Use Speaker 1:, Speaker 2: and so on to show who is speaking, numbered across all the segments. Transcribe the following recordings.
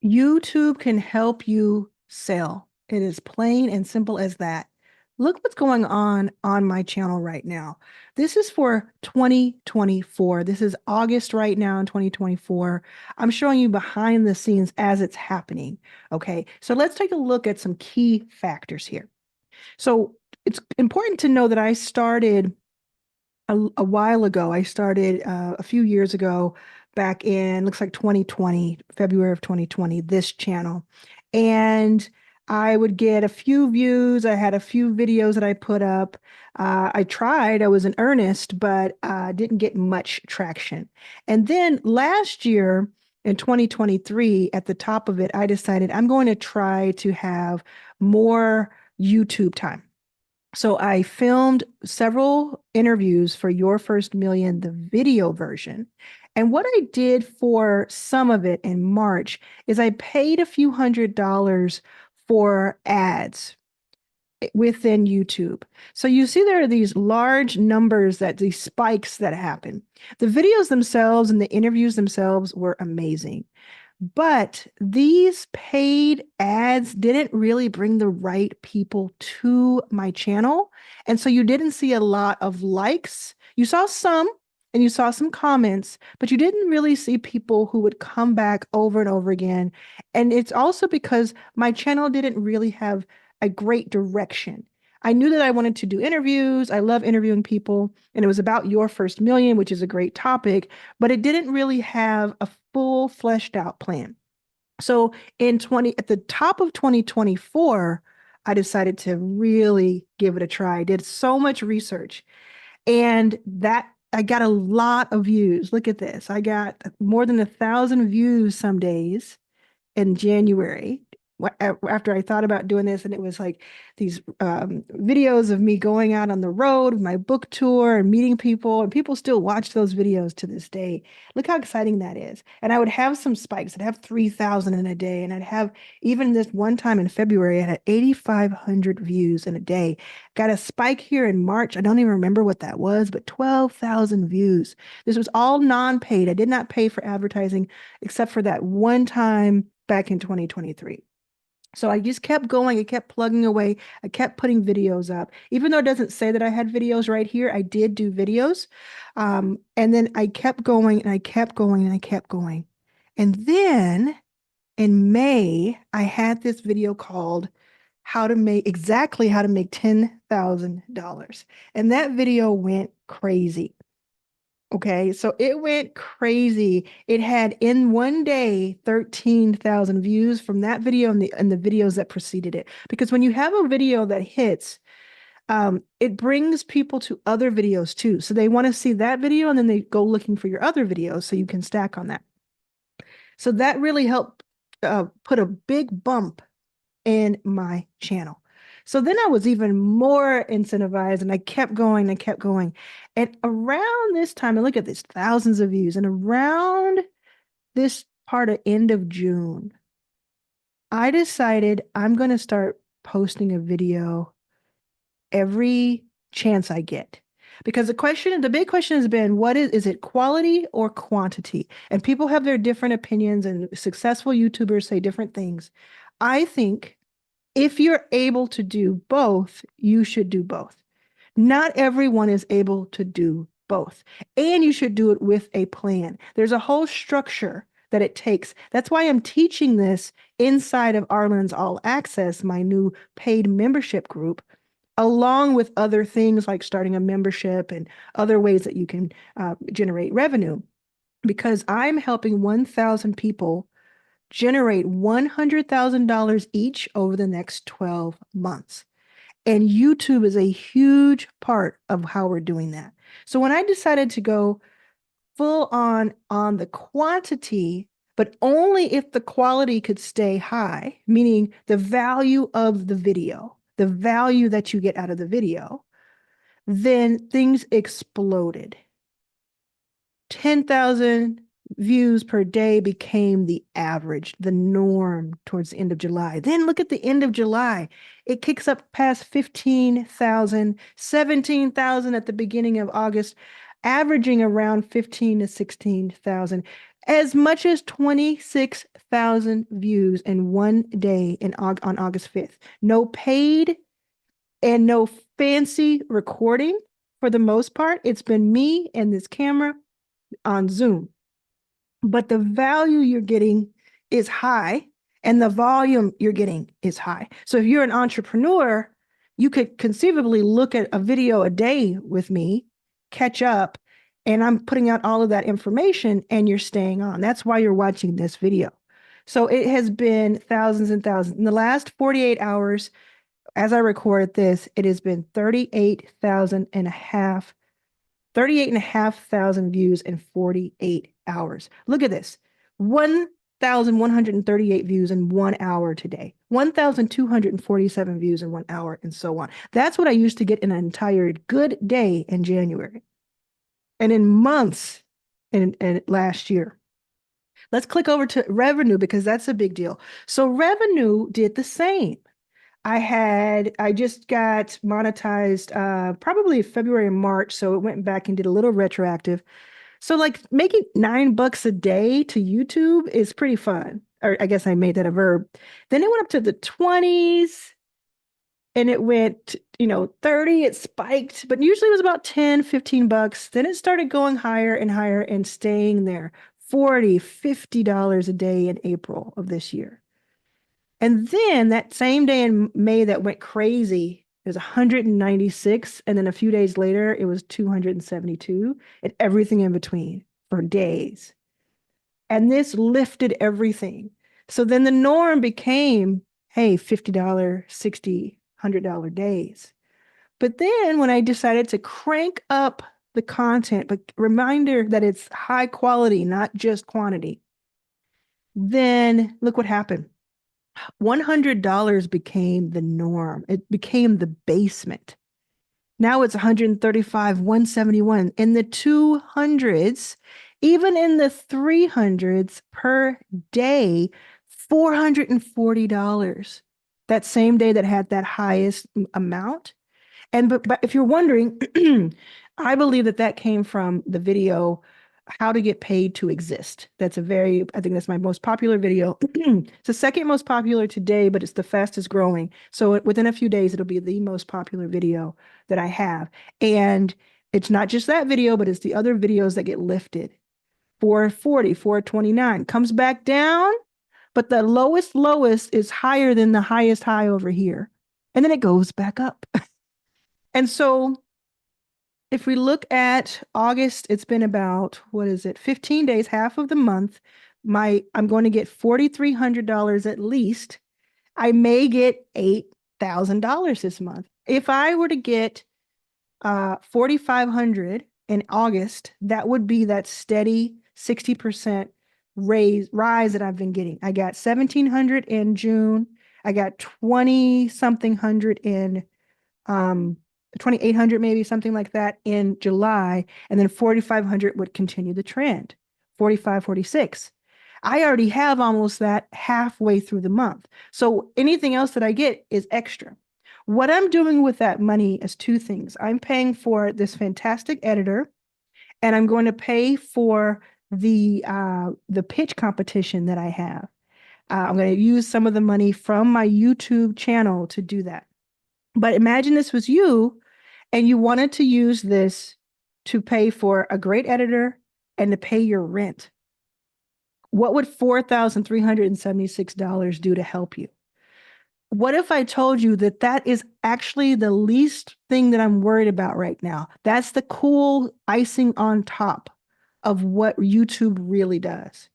Speaker 1: YouTube can help you sell. It is plain and simple as that. Look what's going on my channel right now. This is for 2024. This is August right now in 2024. I'm showing you behind the scenes as it's happening. Okay, so let's take a look at some key factors here. So it's important to know that I started a while ago. I started a few years ago, back in looks like 2020, February of 2020, this channel. And I would get a few views. I had a few videos that I put up. I tried, I was in earnest, but didn't get much traction. And then last year in 2023, at the top of it, I decided I'm going to try to have more YouTube time. So I filmed several interviews for Your First Million, the video version. And what I did for some of it in March is I paid a few $100s for ads within YouTube. So you see there are these large numbers, that these spikes that happen. The videos themselves and the interviews themselves were amazing. But these paid ads didn't really bring the right people to my channel. And so you didn't see a lot of likes. You saw some and you saw some comments, but you didn't really see people who would come back over and over again. And it's also because my channel didn't really have a great direction. I knew that I wanted to do interviews. I love interviewing people, and it was about Your First Million, which is a great topic, but it didn't really have a full fleshed out plan. So at the top of 2024, I decided to really give it a try. I did so much research, and that I got a lot of views. Look at this. I got more than 1,000 views some days in January after I thought about doing this, and it was like these videos of me going out on the road with my book tour and meeting people, and people still watch those videos to this day. Look how exciting that is. And I would have some spikes. I'd have 3,000 in a day, and I'd have, even this one time in February, I had 8,500 views in a day. Got a spike here in March. I don't even remember what that was, but 12,000 views. This was all non-paid. I did not pay for advertising except for that one time back in 2023. So I just kept going. I kept plugging away. I kept putting videos up. Even though it doesn't say that I had videos right here, I did do videos. And then I kept going and I kept going and I kept going. And then in May, I had this video called how to make $10,000. And that video went crazy. Okay, so it went crazy. It had in one day 13,000 views from that video and the videos that preceded it. Because when you have a video that hits, it brings people to other videos too. So they want to see that video and then they go looking for your other videos so you can stack on that. So that really helped put a big bump in my channel. So then I was even more incentivized and I kept going and kept going. And around this time, and look at this, thousands of views. And around this part of end of June, I decided I'm going to start posting a video every chance I get. Because the big question has been, is it quality or quantity? And people have their different opinions, and successful YouTubers say different things. I think if you're able to do both, you should do both. Not everyone is able to do both. And you should do it with a plan. There's a whole structure that it takes. That's why I'm teaching this inside of Arlan's All Access, my new paid membership group, along with other things like starting a membership and other ways that you can generate revenue. Because I'm helping 1,000 people generate $100,000 each over the next 12 months. And YouTube is a huge part of how we're doing that. So when I decided to go full on the quantity, but only if the quality could stay high, meaning the value of the video, the value that you get out of the video, then things exploded. 10,000 views per day became the average, the norm towards the end of July. Then look at the end of July. It kicks up past 15,000, 17,000 at the beginning of August, averaging around 15 to 16,000, as much as 1,000 views in one day on August 5th. No paid and no fancy recording for the most part. It's been me and this camera on Zoom. But the value you're getting is high and the volume you're getting is high. So if you're an entrepreneur, you could conceivably look at a video a day with me, catch up, and I'm putting out all of that information and you're staying on. That's why you're watching this video. So it has been thousands and thousands. In the last 48 hours, as I record this, it has been 38,500 views in 48 hours. Look at this. 1,138 views in 1 hour today. 1,247 views in 1 hour, and so on. That's what I used to get in an entire good day in January. And in months in last year. Let's click over to revenue because that's a big deal. So revenue did the same. I just got monetized probably February and March, so it went back and did a little retroactive. So like making $9 a day to YouTube is pretty fun. Or I guess I made that a verb. Then it went up to the 20s and it went, 30, it spiked, but usually it was about 10, $15. Then it started going higher and higher and staying there. $40, $50 a day in April of this year. And then that same day in May that went crazy, it was 196. And then a few days later, it was 272 and everything in between for days. And this lifted everything. So then the norm became, hey, $50, $60, $100 days. But then when I decided to crank up the content, but reminder that it's high quality, not just quantity, then look what happened. $100 became the norm. It became the basement. Now it's 135, 171. In the 200s, even in the 300s per day, $440. That same day that had that highest amount. And but if you're wondering, I believe that came from the video How to Get Paid to Exist. I think that's my most popular video. It's the second most popular today, but it's the fastest growing. So within a few days, it'll be the most popular video that I have. And it's not just that video, but it's the other videos that get lifted. 440, 429 comes back down, but the lowest is higher than the highest high over here. And then it goes back up. And so if we look at August, it's been about, 15 days, half of the month. I'm going to get $4,300 at least. I may get $8,000 this month. If I were to get $4,500 in August, that would be that steady 60% rise that I've been getting. I got $1,700 in June. I got 20 something hundred in 2,800, maybe something like that in July, and then 4,500 would continue the trend. 45, 46. I already have almost that halfway through the month. So anything else that I get is extra. What I'm doing with that money is two things. I'm paying for this fantastic editor, and I'm going to pay for the pitch competition that I have. I'm going to use some of the money from my YouTube channel to do that. But imagine this was you and you wanted to use this to pay for a great editor and to pay your rent. What would $4,376 do to help you? What if I told you that is actually the least thing that I'm worried about right now? That's the cool icing on top of what YouTube really does.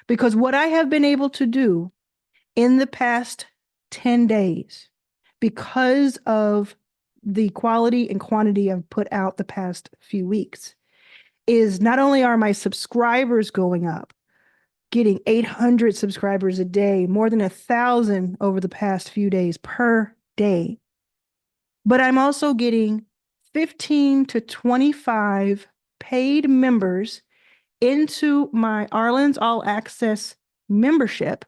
Speaker 1: Because what I have been able to do in the past 10 days, because of the quality and quantity I've put out the past few weeks, is not only are my subscribers going up, getting 800 subscribers a day, more than 1,000 over the past few days per day, but I'm also getting 15 to 25 paid members into my Arlan's All Access membership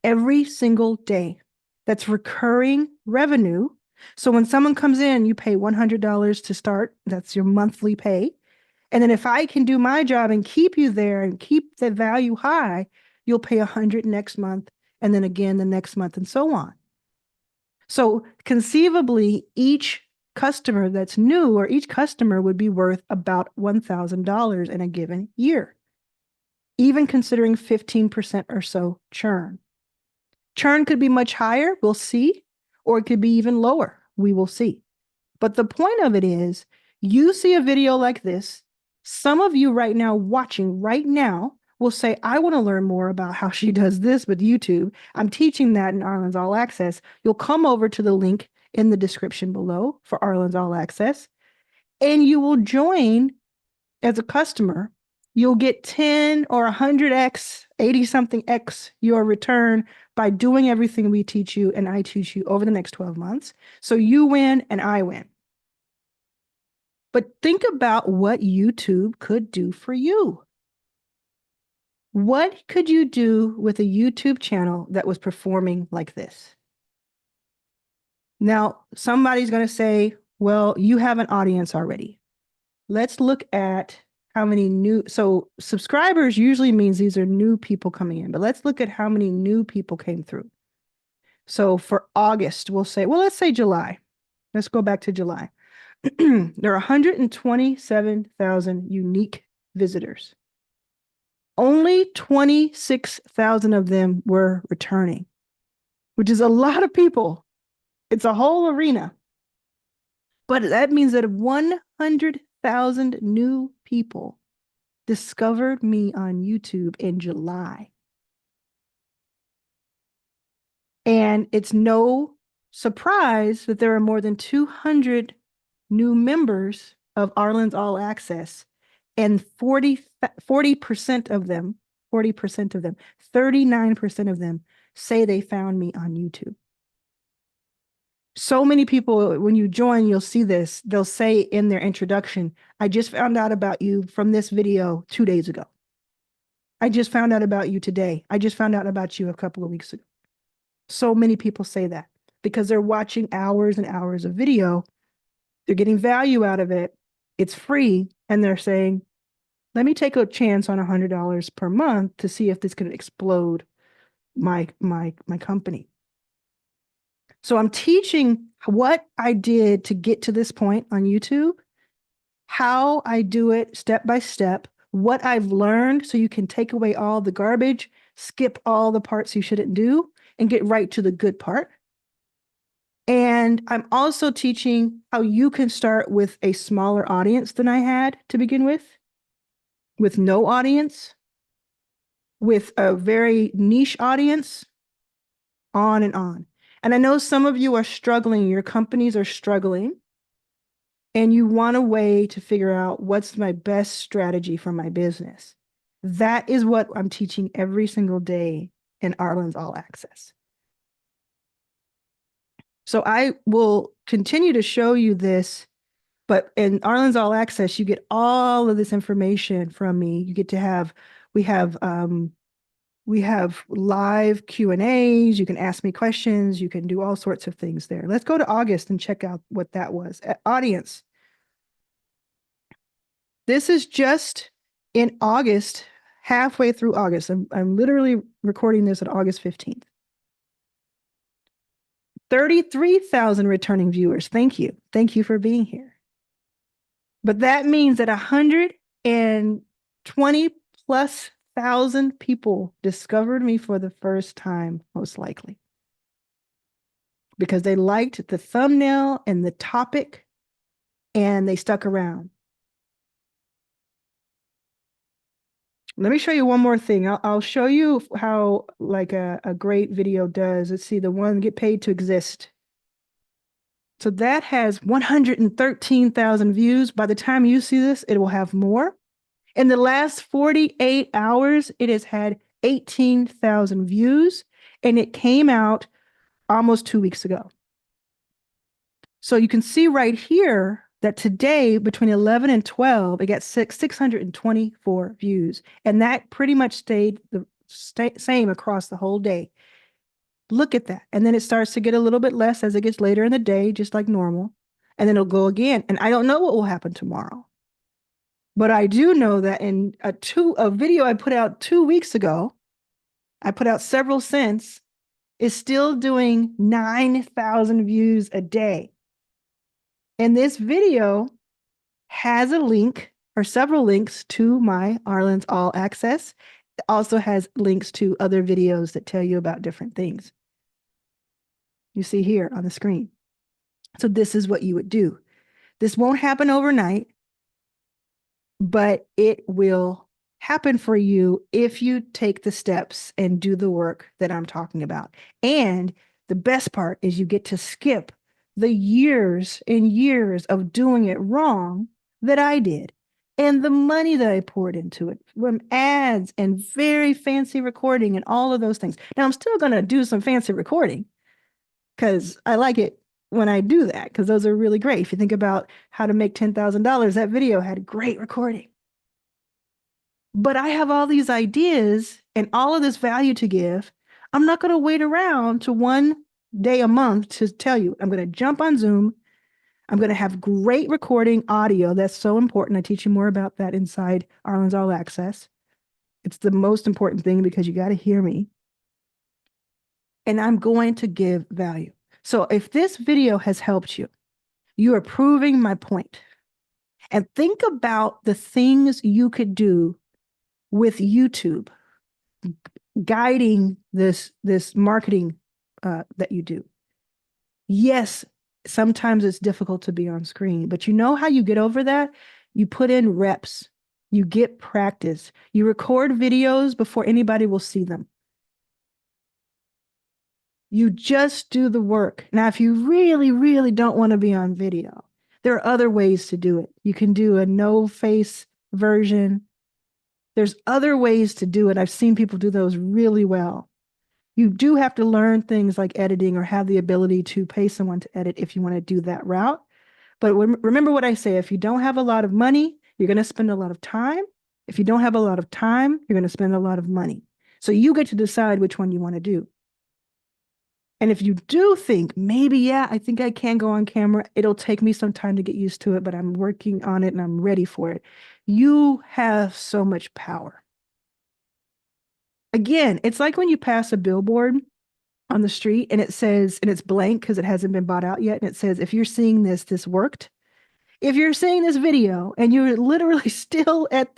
Speaker 1: every single day. That's recurring revenue. So when someone comes in, you pay $100 to start. That's your monthly pay. And then if I can do my job and keep you there and keep the value high, you'll pay 100 next month, and then again the next month, and so on. So conceivably, each customer that's new or each customer would be worth about $1,000 in a given year, even considering 15% or so churn. Churn could be much higher, we'll see, or it could be even lower, we will see. But the point of it is, you see a video like this, some of you right now watching right now will say, I want to learn more about how she does this with YouTube. I'm teaching that in Arlan's All Access. You'll come over to the link in the description below for Arlan's All Access, and you will join as a customer. You'll get 10 or 100x, 80 something x your return by doing everything we teach you and I teach you over the next 12 months. So you win and I win. But think about what YouTube could do for you. What could you do with a YouTube channel that was performing like this? Now, somebody's going to say, well, you have an audience already. Let's look at how many new, so subscribers usually means these are new people coming in, but let's look at how many new people came through. So for August, we'll say, well, let's say July. Let's go back to July. There are 127,000 unique visitors. Only 26,000 of them were returning, which is a lot of people. It's a whole arena. But that means that 100,000 new people discovered me on YouTube in July. And it's no surprise that there are more than 200 new members of Arlan's All Access, and 40% of them, 39% of them say they found me on YouTube. So many people, when you join, you'll see this. They'll say in their introduction, I just found out about you from this video 2 days ago. I just found out about you today. I just found out about you a couple of weeks ago. So many people say that because they're watching hours and hours of video. They're getting value out of it. It's free. And they're saying, let me take a chance on $100 per month to see if this could explode my company. So I'm teaching what I did to get to this point on YouTube, how I do it step by step, what I've learned so you can take away all the garbage, skip all the parts you shouldn't do, and get right to the good part. And I'm also teaching how you can start with a smaller audience than I had to begin with no audience, with a very niche audience, on and on. And I know some of you are struggling, your companies are struggling, and you want a way to figure out what's my best strategy for my business. That is what I'm teaching every single day in Arlan's All Access. So I will continue to show you this, but in Arlan's All Access, you get all of this information from me. You get to have, we have live Q&As. You can ask me questions. You can do all sorts of things there. Let's go to August and check out what that was. Audience. This is just in August, halfway through August. I'm literally recording this on August 15th. 33,000 returning viewers. Thank you. Thank you for being here. But that means that 120 plus thousand people discovered me for the first time, most likely, because they liked the thumbnail and the topic and they stuck around. Let me show you one more thing. I'll show you how like a great video does. Let's see, the one Get Paid to Exist. So that has 113,000 views. By the time you see this, it will have more. In the last 48 hours, it has had 18,000 views, and it came out almost 2 weeks ago. So you can see right here that today, between 11 and 12, it got 624 views. And that pretty much stayed the same across the whole day. Look at that. And then it starts to get a little bit less as it gets later in the day, just like normal. And then it'll go again. And I don't know what will happen tomorrow. But I do know that in a video I put out 2 weeks ago, I put out several cents, is still doing 9,000 views a day. And this video has a link or several links to my Arlan's All Access. It also has links to other videos that tell you about different things. You see here on the screen. So this is what you would do. This won't happen overnight, but it will happen for you if you take the steps and do the work that I'm talking about. And the best part is you get to skip the years and years of doing it wrong that I did and the money that I poured into it from ads and very fancy recording and all of those things. Now, I'm still going to do some fancy recording because I like it when I do that, because those are really great. If you think about how to make $10,000, that video had great recording. But I have all these ideas and all of this value to give. I'm not going to wait around to one day a month to tell you. I'm going to jump on Zoom. I'm going to have great recording audio. That's so important. I teach you more about that inside Arlan's All Access. It's the most important thing because you got to hear me. And I'm going to give value. So if this video has helped you, you are proving my point. And think about the things you could do with YouTube guiding this marketing that you do. Yes, sometimes it's difficult to be on screen, but you know how you get over that? You put in reps, you get practice, you record videos before anybody will see them. You just do the work. Now, if you really, really don't want to be on video, there are other ways to do it. You can do a no face version. There's other ways to do it. I've seen people do those really well. You do have to learn things like editing or have the ability to pay someone to edit if you want to do that route. But remember what I say, if you don't have a lot of money, you're going to spend a lot of time. If you don't have a lot of time, you're going to spend a lot of money. So you get to decide which one you want to do. And if you do think maybe, yeah, I think I can go on camera, it'll take me some time to get used to it, but I'm working on it and I'm ready for it. You have so much power. Again, it's like when you pass a billboard on the street and it says, and it's blank because it hasn't been bought out yet. And it says, if you're seeing this, this worked. If you're seeing this video and you're literally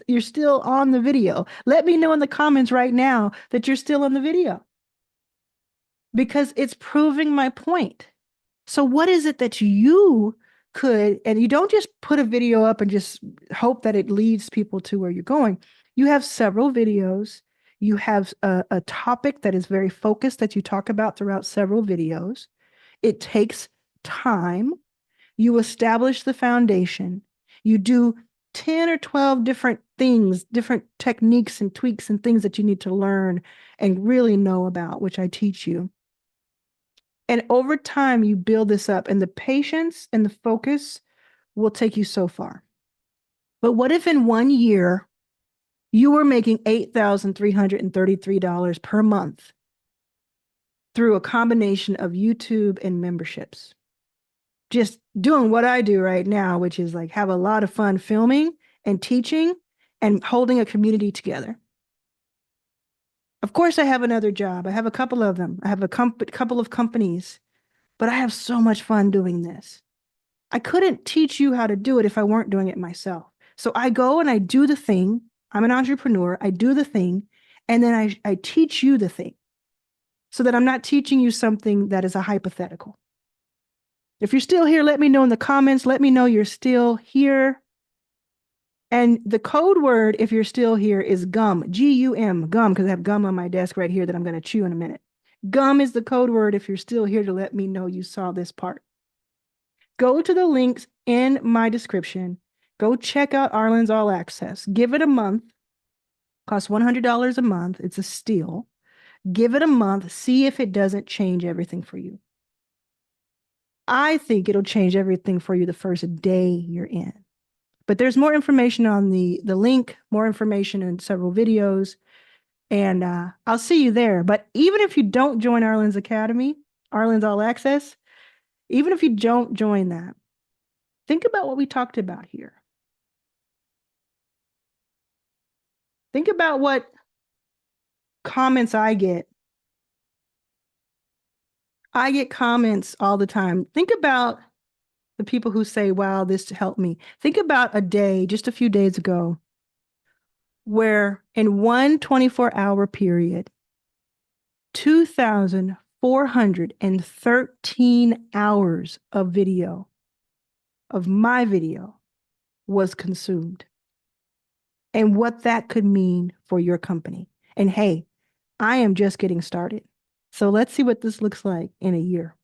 Speaker 1: you're still on the video, let me know in the comments right now that you're still on the video, because it's proving my point. So what is it that you could, and you don't just put a video up and just hope that it leads people to where you're going. You have several videos. You have a topic that is very focused that you talk about throughout several videos. It takes time. You establish the foundation. You do 10 or 12 different things, different techniques and tweaks and things that you need to learn and really know about, which I teach you. And over time, you build this up, and the patience and the focus will take you so far. But what if in 1 year, you were making $8,333 per month through a combination of YouTube and memberships? Just doing what I do right now, which is like have a lot of fun filming and teaching and holding a community together. Of course, I have another job. I have a couple of them. I have a couple of companies, but I have so much fun doing this. I couldn't teach you how to do it if I weren't doing it myself. So I go and I do the thing. I'm an entrepreneur. I do the thing, and then I teach you the thing so that I'm not teaching you something that is a hypothetical. If you're still here, let me know in the comments. Let me know you're still here. And the code word, if you're still here, is gum, G-U-M, gum, because I have gum on my desk right here that I'm going to chew in a minute. Gum is the code word if you're still here to let me know you saw this part. Go to the links in my description. Go check out Arlan's All Access. Give it a month. Costs $100 a month. It's a steal. Give it a month. See if it doesn't change everything for you. I think it'll change everything for you the first day you're in. But there's more information on the link, more information in several videos, and I'll see you there. But even if you don't join Arlan's Academy, Arlan's All Access, even if you don't join that, think about what we talked about here. Think about what comments I get comments all the time. Think about the people who say, wow, this helped me. Think about a day, just a few days ago, where in one 24-hour period, 2,413 hours of my video was consumed, and what that could mean for your company. And hey, I am just getting started. So let's see what this looks like in a year.